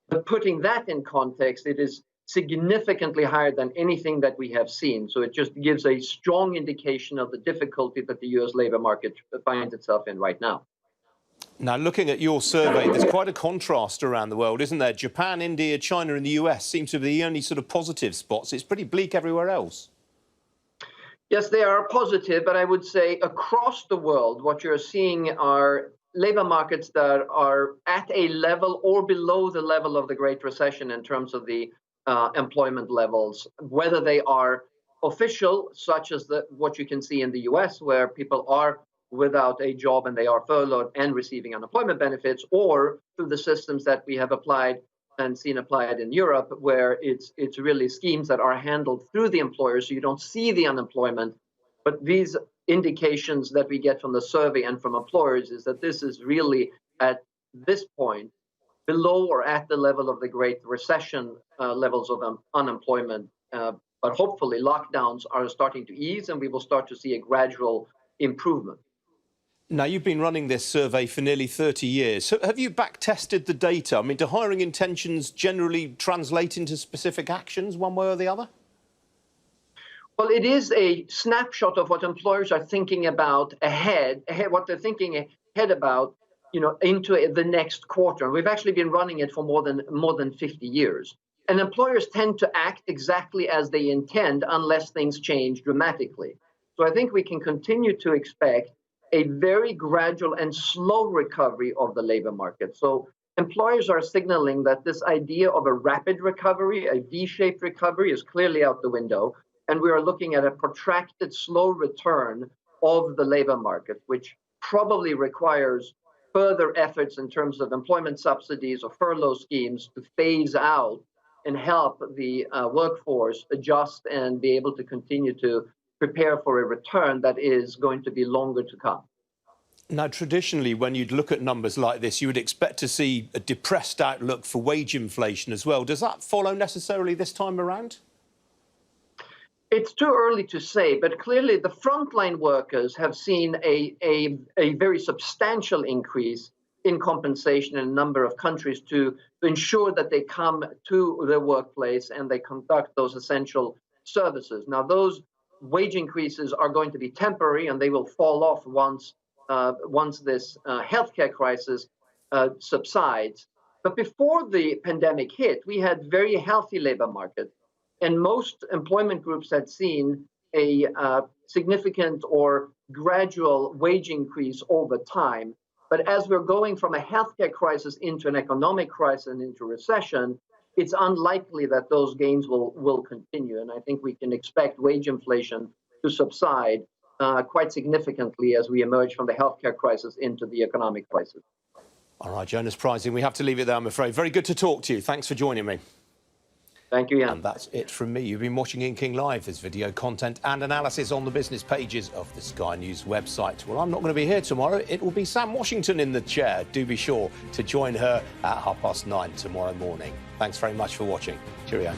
But putting that in context, it is significantly higher than anything that we have seen. So it just gives a strong indication of the difficulty that the US labor market finds itself in right now. Now, looking at your survey, there's quite a contrast around the world, isn't there? Japan, India, China and the US seem to be the only sort of positive spots. It's pretty bleak everywhere else. Yes, they are positive, but I would say across the world, what you're seeing are labor markets that are at a level or below the level of the Great Recession in terms of the employment levels, whether they are official, such as what you can see in the US, where people are without a job and they are furloughed and receiving unemployment benefits, or through the systems that we have applied and seen applied in Europe, where it's really schemes that are handled through the employers, so you don't see the unemployment. But these indications that we get from the survey and from employers is that this is really, at this point, below or at the level of the Great Recession levels of unemployment. But hopefully lockdowns are starting to ease and we will start to see a gradual improvement. Now, you've been running this survey for nearly 30 years. So have you back-tested the data? I mean, do hiring intentions generally translate into specific actions one way or the other? Well, it is a snapshot of what employers are thinking about ahead, what they're thinking ahead about, into the next quarter. We've actually been running it for more than 50 years. And employers tend to act exactly as they intend unless things change dramatically. So I think we can continue to expect a very gradual and slow recovery of the labor market. So employers are signaling that this idea of a rapid recovery, a V-shaped recovery, is clearly out the window. And we are looking at a protracted, slow return of the labor market, which probably requires further efforts in terms of employment subsidies or furlough schemes to phase out and help the workforce adjust and be able to continue to prepare for a return that is going to be longer to come. Now, traditionally, when you'd look at numbers like this, you would expect to see a depressed outlook for wage inflation as well. Does that follow necessarily this time around? It's too early to say, but clearly the frontline workers have seen a very substantial increase in compensation in a number of countries to ensure that they come to their workplace and they conduct those essential services. Now, those wage increases are going to be temporary and they will fall off once this healthcare crisis subsides. But before the pandemic hit, we had very healthy labor market, and most employment groups had seen a significant or gradual wage increase over time. But as we're going from a healthcare crisis into an economic crisis and into recession, it's unlikely that those gains will continue. And I think we can expect wage inflation to subside quite significantly as we emerge from the healthcare crisis into the economic crisis. All right, Jonas Prising, we have to leave it there, I'm afraid. Very good to talk to you. Thanks for joining me. Thank you, Jan. And that's it from me. You've been watching In King Live. There's video content and analysis on the business pages of the Sky News website. Well, I'm not going to be here tomorrow. It will be Sam Washington in the chair. Do be sure to join her at 9:30 tomorrow morning. Thanks very much for watching. Cheerio.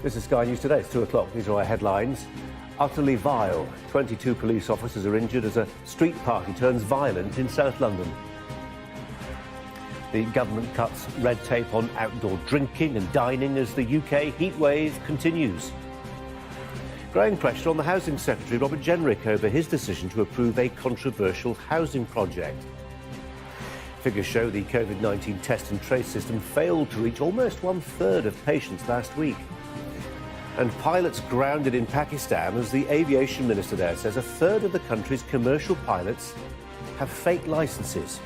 This is Sky News Today. It's 2 o'clock. These are our headlines. Utterly vile. 22 police officers are injured as a street party turns violent in South London. The government cuts red tape on outdoor drinking and dining as the UK heatwave continues. Growing pressure on the Housing Secretary Robert Jenrick over his decision to approve a controversial housing project. Figures show the COVID-19 test and trace system failed to reach almost 1/3 of patients last week. And pilots grounded in Pakistan as the aviation minister there says 1/3 of the country's commercial pilots have fake licenses.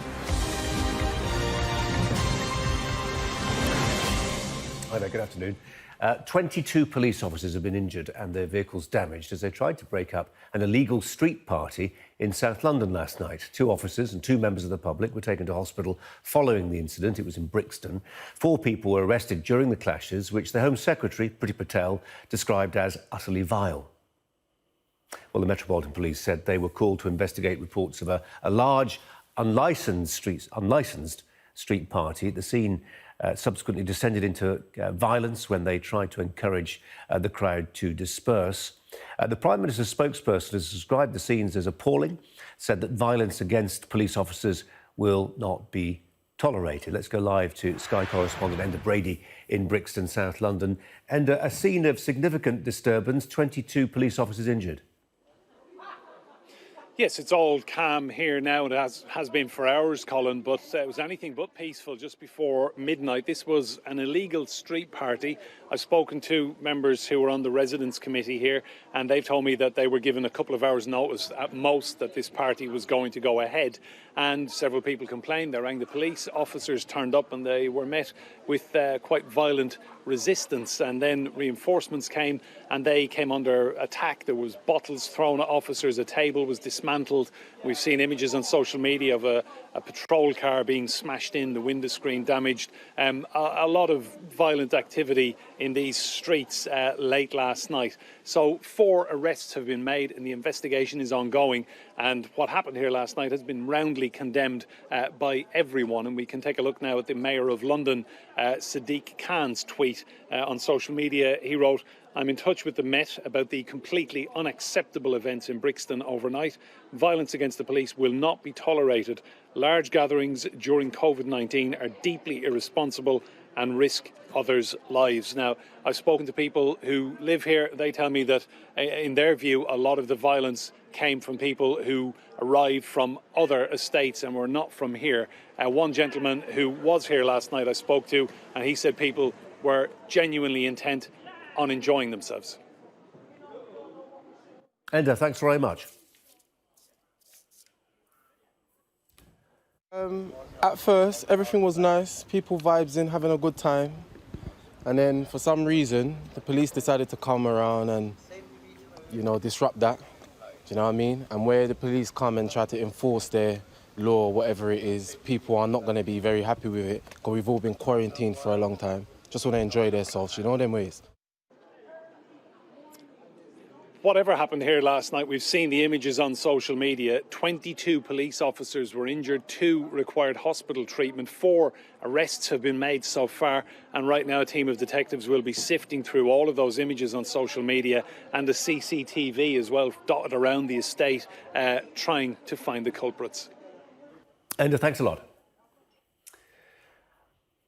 Hi there, good afternoon. 22 police officers have been injured and their vehicles damaged as they tried to break up an illegal street party in South London last night. 2 officers and 2 members of the public were taken to hospital following the incident. It was in Brixton. 4 people were arrested during the clashes, which the Home Secretary, Priti Patel, described as utterly vile. Well, the Metropolitan Police said they were called to investigate reports of a large unlicensed street party. The scene subsequently descended into violence when they tried to encourage the crowd to disperse. The Prime Minister's spokesperson has described the scenes as appalling, said that violence against police officers will not be tolerated. Let's go live to Sky correspondent Enda Brady in Brixton, South London. And a scene of significant disturbance, 22 police officers injured. Yes, it's all calm here now. It has been for hours, Colin, but it was anything but peaceful just before midnight. This was an illegal street party. I've spoken to members who were on the residents committee here, and they've told me that they were given a couple of hours' notice at most that this party was going to go ahead. And several people complained. They rang the police. Officers turned up and they were met with quite violent resistance. And then reinforcements came and they came under attack. There was bottles thrown at officers. A table was dismantled. We've seen images on social media of a patrol car being smashed in, the window screen damaged. A lot of violent activity in these streets late last night. So 4 arrests have been made and the investigation is ongoing. And what happened here last night has been roundly condemned by everyone. And we can take a look now at the Mayor of London, Sadiq Khan's tweet on social media. He wrote, "I'm in touch with the Met about the completely unacceptable events in Brixton overnight. Violence against the police will not be tolerated. Large gatherings during COVID-19 are deeply irresponsible and risk others' lives." Now, I've spoken to people who live here. They tell me that, in their view, a lot of the violence came from people who arrived from other estates and were not from here. One gentleman who was here last night I spoke to, and he said people were genuinely intent on enjoying themselves. Enda, thanks very much. At first, everything was nice, people vibes in, having a good time. And then, for some reason, the police decided to come around and, disrupt that. Do you know what I mean? And where the police come and try to enforce their law, whatever it is, people are not going to be very happy with it because we've all been quarantined for a long time. Just want to enjoy themselves, them ways. Whatever happened here last night, we've seen the images on social media. 22 police officers were injured, 2 required hospital treatment, 4 arrests have been made so far. And right now a team of detectives will be sifting through all of those images on social media and the CCTV as well, dotted around the estate, trying to find the culprits. Enda, thanks a lot.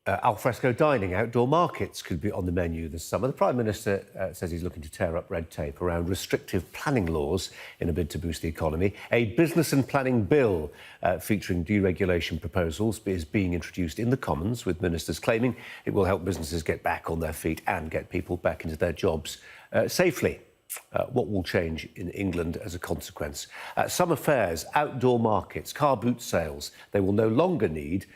Alfresco dining, outdoor markets could be on the menu this summer. The Prime Minister says he's looking to tear up red tape around restrictive planning laws in a bid to boost the economy. A business and planning bill featuring deregulation proposals is being introduced in the Commons, with ministers claiming it will help businesses get back on their feet and get people back into their jobs safely. What will change in England as a consequence? Summer fairs, outdoor markets, car boot sales, they will no longer need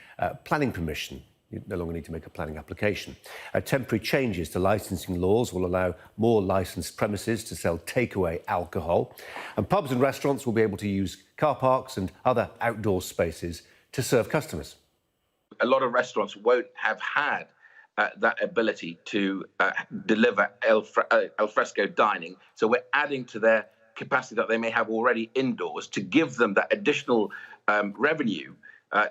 planning permission. You no longer need to make a planning application. Temporary changes to licensing laws will allow more licensed premises to sell takeaway alcohol. And pubs and restaurants will be able to use car parks and other outdoor spaces to serve customers. A lot of restaurants won't have had that ability to deliver al fresco dining. So we're adding to their capacity that they may have already indoors to give them that additional revenue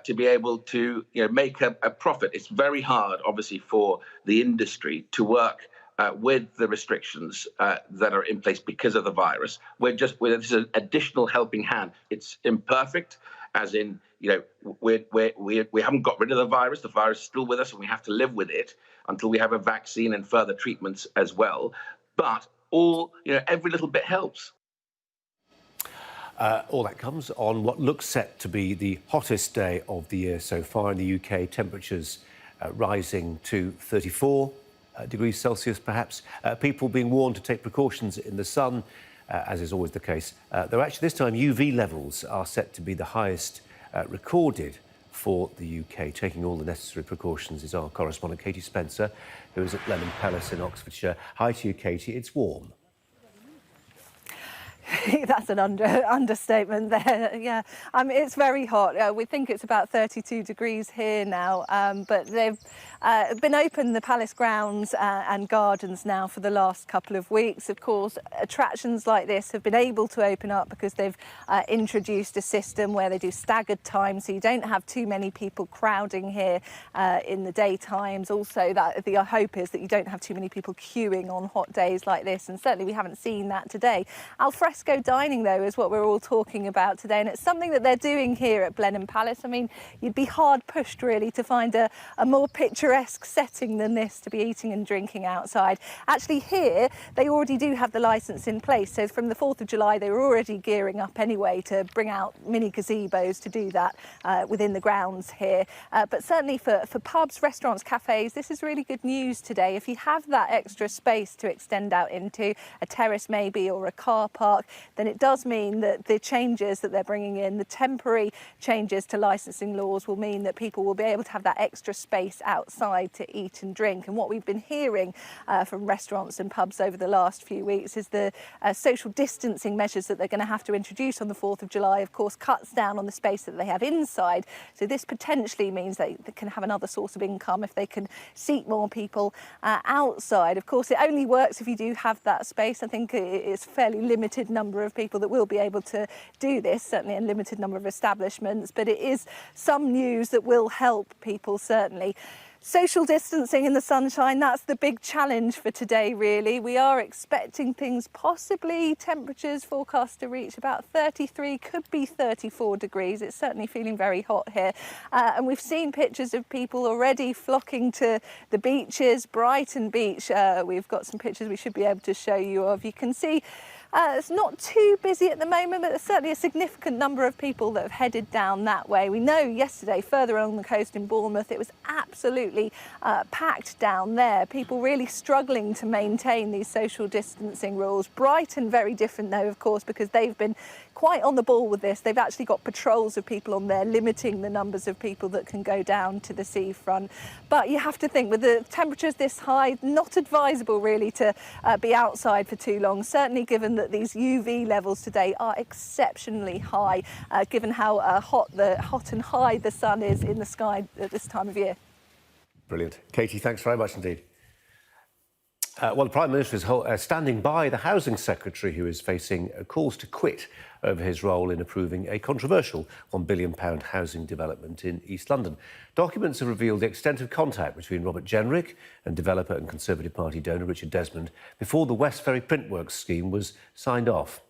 to be able to make a profit. It's very hard, obviously, for the industry to work with the restrictions that are in place because of the virus. This is an additional helping hand. It's imperfect, as in, we haven't got rid of the virus. The virus is still with us, and we have to live with it until we have a vaccine and further treatments as well. But every little bit helps. All that comes on what looks set to be the hottest day of the year so far in the UK. Temperatures rising to 34 degrees Celsius, perhaps. People being warned to take precautions in the sun, as is always the case. Though actually this time UV levels are set to be the highest recorded for the UK. Taking all the necessary precautions is our correspondent Katie Spencer, who is at Blenheim Palace in Oxfordshire. Hi to you, Katie. It's warm. That's an understatement there. Yeah, it's very hot. We think it's about 32 degrees here now, but they've been open, the palace grounds and gardens now for the last couple of weeks. Of course, attractions like this have been able to open up because they've introduced a system where they do staggered time, so you don't have too many people crowding here in the daytimes. Also, the hope is that you don't have too many people queuing on hot days like this, and certainly we haven't seen that today. Alfresco dining, though, is what we're all talking about today, and it's something that they're doing here at Blenheim Palace. I mean, you'd be hard pushed really to find a more picturesque setting than this to be eating and drinking outside. Actually here they already do have the licence in place, so from the 4th of July they were already gearing up anyway to bring out mini gazebos to do that within the grounds here. But certainly for pubs, restaurants, cafes, this is really good news today. If you have that extra space to extend out into a terrace maybe or a car park, then it does mean that the changes that they're bringing in, the temporary changes to licensing laws, will mean that people will be able to have that extra space outside to eat and drink. And what we've been hearing from restaurants and pubs over the last few weeks is the social distancing measures that they're going to have to introduce on the 4th of July, of course, cuts down on the space that they have inside. So this potentially means they can have another source of income if they can seat more people outside. Of course, it only works if you do have that space. I think it's a fairly limited number of people that will be able to do this, certainly a limited number of establishments, but it is some news that will help people, certainly. Social distancing in the sunshine, that's the big challenge for today, really. We are expecting things, possibly temperatures forecast to reach about 33, could be 34 degrees. It's certainly feeling very hot here. And we've seen pictures of people already flocking to the beaches. Brighton Beach, we've got some pictures we should be able to show you of. You can see it's not too busy at the moment, but there's certainly a significant number of people that have headed down that way. We know yesterday, further along the coast in Bournemouth, it was absolutely packed down there. People really struggling to maintain these social distancing rules. Brighton, very different though, of course, because they've been quite on the ball with this. They've actually got patrols of people on there, limiting the numbers of people that can go down to the seafront. But you have to think, with the temperatures this high, not advisable really to be outside for too long, certainly given that these UV levels today are exceptionally high, given how hot and high the sun is in the sky at this time of year. Brilliant. Katie, thanks very much indeed. Well, the Prime Minister is standing by the Housing Secretary, who is facing calls to quit over his role in approving a controversial £1 billion housing development in East London. Documents have revealed the extent of contact between Robert Jenrick and developer and Conservative Party donor Richard Desmond before the West Ferry Printworks scheme was signed off.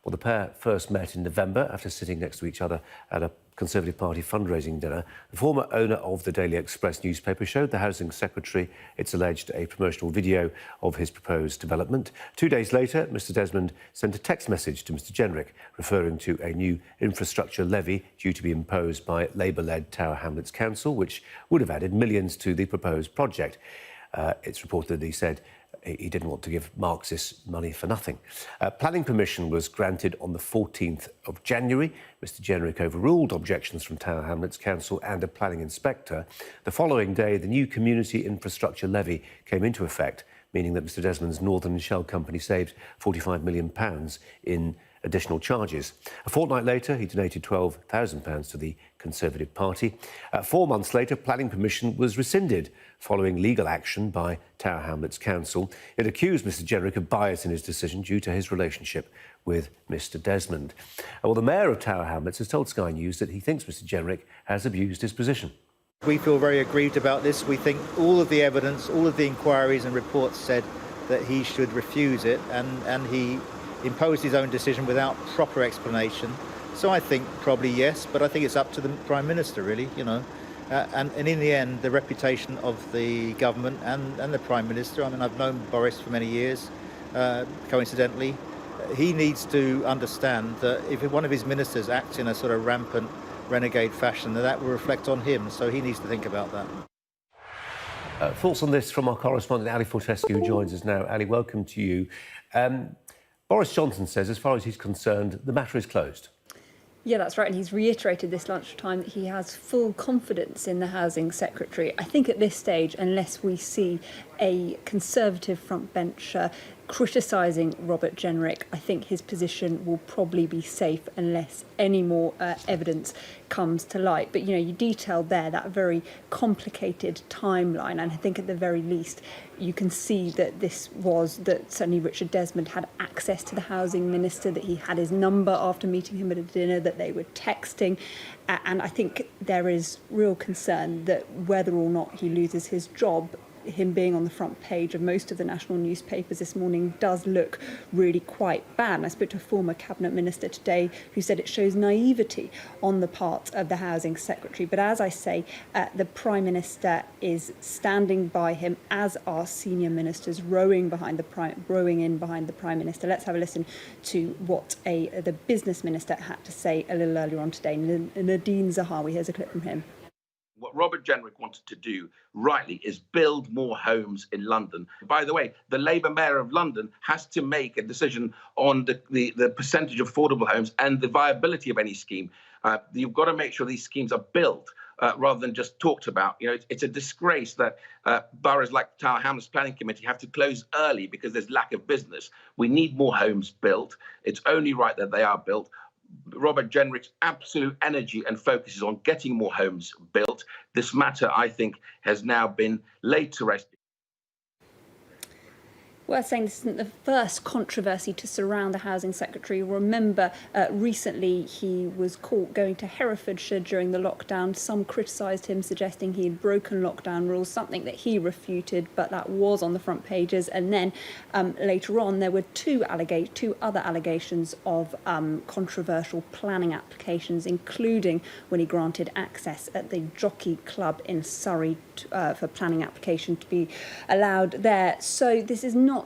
Well, the pair first met in November after sitting next to each other at a Conservative Party fundraising dinner. The former owner of the Daily Express newspaper showed the Housing Secretary, it's alleged, a promotional video of his proposed development. 2 days later, Mr Desmond sent a text message to Mr Jenrick referring to a new infrastructure levy due to be imposed by Labour-led Tower Hamlets Council, which would have added millions to the proposed project. It's reported that he said he didn't want to give Marxists money for nothing. Planning permission was granted on the 14th of January. Mr Jenrick overruled objections from Tower Hamlets Council and a planning inspector. The following day, the new community infrastructure levy came into effect, meaning that Mr Desmond's Northern Shell Company saved £45 million in additional charges. A fortnight later, he donated £12,000 to the Conservative Party. 4 months later, planning permission was rescinded following legal action by Tower Hamlets Council. It accused Mr Jenrick of bias in his decision due to his relationship with Mr Desmond. Well, the Mayor of Tower Hamlets has told Sky News that he thinks Mr Jenrick has abused his position. We feel very aggrieved about this. We think all of the evidence, all of the inquiries and reports said that he should refuse it, and he imposed his own decision without proper explanation. So I think probably yes, but I think it's up to the Prime Minister, really, you know. And in the end, the reputation of the government and the Prime Minister, I mean, I've known Boris for many years, coincidentally, he needs to understand that if one of his ministers acts in a sort of rampant renegade fashion, that will reflect on him, so he needs to think about that. Thoughts on this from our correspondent Ali Fortescue, who joins us now. Ali, welcome to you. Boris Johnson says, as far as he's concerned, the matter is closed. Yeah, that's right. And he's reiterated this lunchtime that he has full confidence in the Housing Secretary. I think at this stage, unless we see a Conservative frontbencher criticising Robert Jenrick, I think his position will probably be safe unless any more evidence comes to light. But, you know, you detailed there that very complicated timeline, and I think at the very least you can see that this was that certainly Richard Desmond had access to the housing minister, that he had his number after meeting him at a dinner, that they were texting, and I think there is real concern that whether or not he loses his job, him being on the front page of most of the national newspapers this morning does look really quite bad. And I spoke to a former cabinet minister today who said it shows naivety on the part of the Housing Secretary. But as I say, the Prime Minister is standing by him, as are senior ministers rowing in behind the Prime Minister. Let's have a listen to what the business minister had to say a little earlier on today. Nadine Zahawi, here's a clip from him. What Robert Jenrick wanted to do, rightly, is build more homes in London. By the way, the Labour Mayor of London has to make a decision on the percentage of affordable homes and the viability of any scheme. You've got to make sure these schemes are built rather than just talked about. You know, it's a disgrace that boroughs like Tower Hamlets Planning Committee have to close early because there's lack of business. We need more homes built. It's only right that they are built. Robert Jenrick's absolute energy and focus is on getting more homes built. This matter, I think, has now been laid to rest. Worth saying this isn't the first controversy to surround the Housing Secretary. Remember, recently he was caught going to Herefordshire during the lockdown. Some criticised him, suggesting he had broken lockdown rules, something that he refuted, but that was on the front pages. And then later on, there were two other allegations of controversial planning applications, including when he granted access at the Jockey Club in Surrey for planning application to be allowed there. So this is not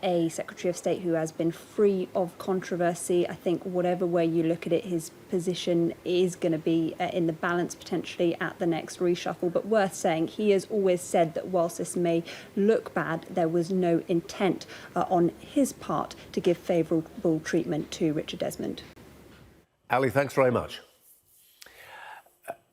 a Secretary of State who has been free of controversy. I think whatever way you look at it, his position is going to be in the balance potentially at the next reshuffle. But worth saying, he has always said that whilst this may look bad, there was no intent on his part to give favourable treatment to Richard Desmond. Ali, thanks very much.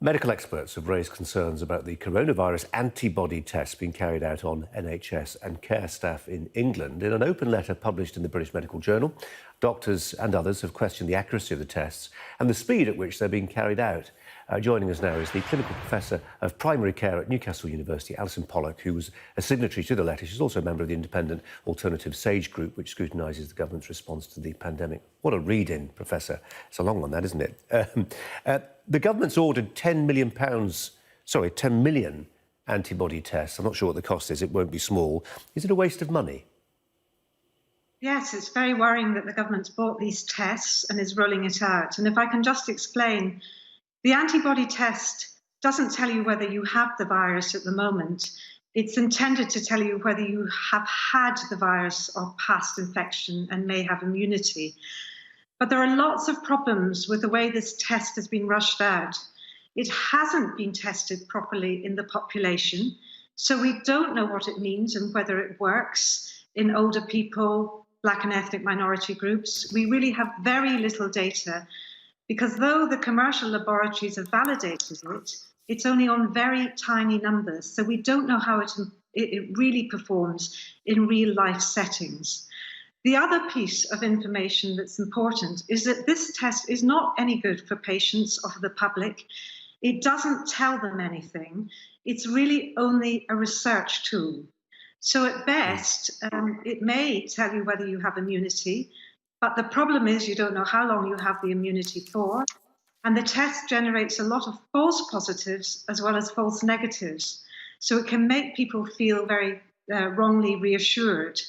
Medical experts have raised concerns about the coronavirus antibody tests being carried out on NHS and care staff in England. In an open letter published in the British Medical Journal, doctors and others have questioned the accuracy of the tests and the speed at which they're being carried out. Joining us now is the clinical professor of primary care at Newcastle University, Alison Pollock, who was a signatory to the letter. She's also a member of the independent Alternative SAGE group, which scrutinises the government's response to the pandemic. What a read-in, Professor. It's a long one, that, isn't it? The government's ordered £10 million antibody tests. I'm not sure what the cost is. It won't be small. Is it a waste of money? Yes, it's very worrying that the government's bought these tests and is rolling it out. And if I can just explain, the antibody test doesn't tell you whether you have the virus at the moment. It's intended to tell you whether you have had the virus or past infection and may have immunity. But there are lots of problems with the way this test has been rushed out. It hasn't been tested properly in the population, so we don't know what it means and whether it works in older people, Black and ethnic minority groups. We really have very little data, because though the commercial laboratories have validated it, it's only on very tiny numbers. So we don't know how it really performs in real life settings. The other piece of information that's important is that this test is not any good for patients or for the public. It doesn't tell them anything. It's really only a research tool. So at best, it may tell you whether you have immunity, but the problem is you don't know how long you have the immunity for, And the test generates a lot of false positives as well as false negatives. So it can make people feel very wrongly reassured.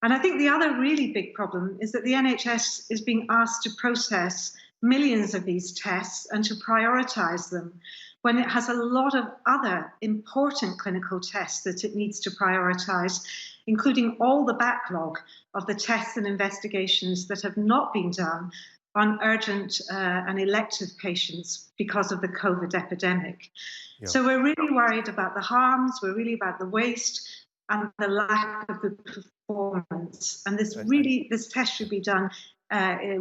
And I think the other really big problem is that the NHS is being asked to process millions of these tests and to prioritise them when it has a lot of other important clinical tests that it needs to prioritise, including all the backlog of the tests and investigations that have not been done on urgent and elective patients because of the COVID epidemic. Yeah. So we're really worried about the harms, we're really about the waste and the lack of the performance. And this test should be done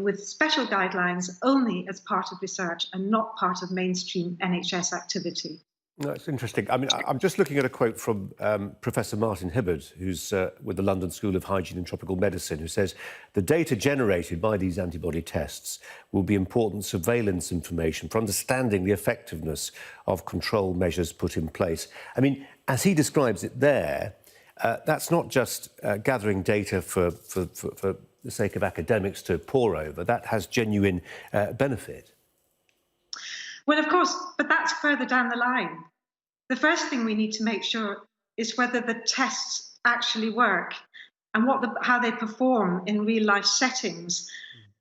with special guidelines only as part of research and not part of mainstream NHS activity. That's interesting. I mean, I'm just looking at a quote from Professor Martin Hibbard, who's with the London School of Hygiene and Tropical Medicine, who says the data generated by these antibody tests will be important surveillance information for understanding the effectiveness of control measures put in place. I mean, as he describes it there, that's not just gathering data for the sake of academics to pore over. That has genuine benefit. Well, of course, but that's further down the line. The first thing we need to make sure is whether the tests actually work and how they perform in real life settings.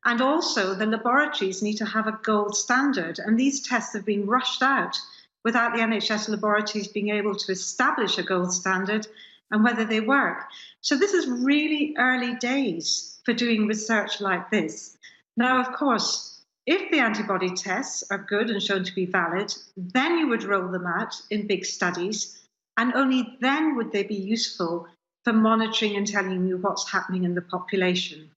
And also the laboratories need to have a gold standard. And these tests have been rushed out without the NHS laboratories being able to establish a gold standard and whether they work. So this is really early days for doing research like this. Now, of course, if the antibody tests are good and shown to be valid, then you would roll them out in big studies, and only then would they be useful for monitoring and telling you what's happening in the population.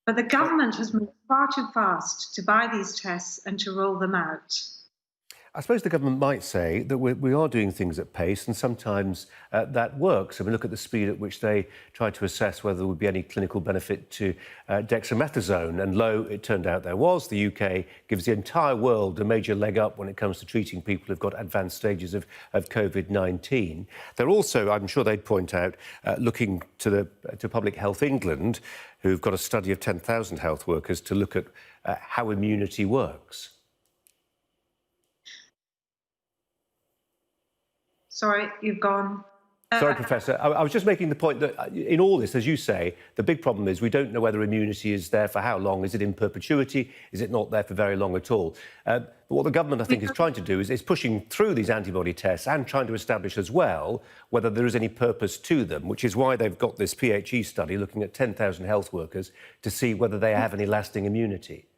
But the government has moved far too fast to buy these tests and to roll them out. I suppose the government might say that we are doing things at pace, and sometimes that works. I mean, look at the speed at which they tried to assess whether there would be any clinical benefit to dexamethasone, and lo, it turned out there was. The UK gives the entire world a major leg up when it comes to treating people who've got advanced stages of COVID-19. They're also, I'm sure they'd point out, looking to Public Health England, who've got a study of 10,000 health workers to look at how immunity works. Sorry, you've gone. Sorry, Professor. I was just making the point that in all this, as you say, the big problem is we don't know whether immunity is there for how long. Is it in perpetuity? Is it not there for very long at all? But what the government, I think, is trying to do is pushing through these antibody tests and trying to establish as well whether there is any purpose to them, which is why they've got this PHE study looking at 10,000 health workers to see whether they have any lasting immunity.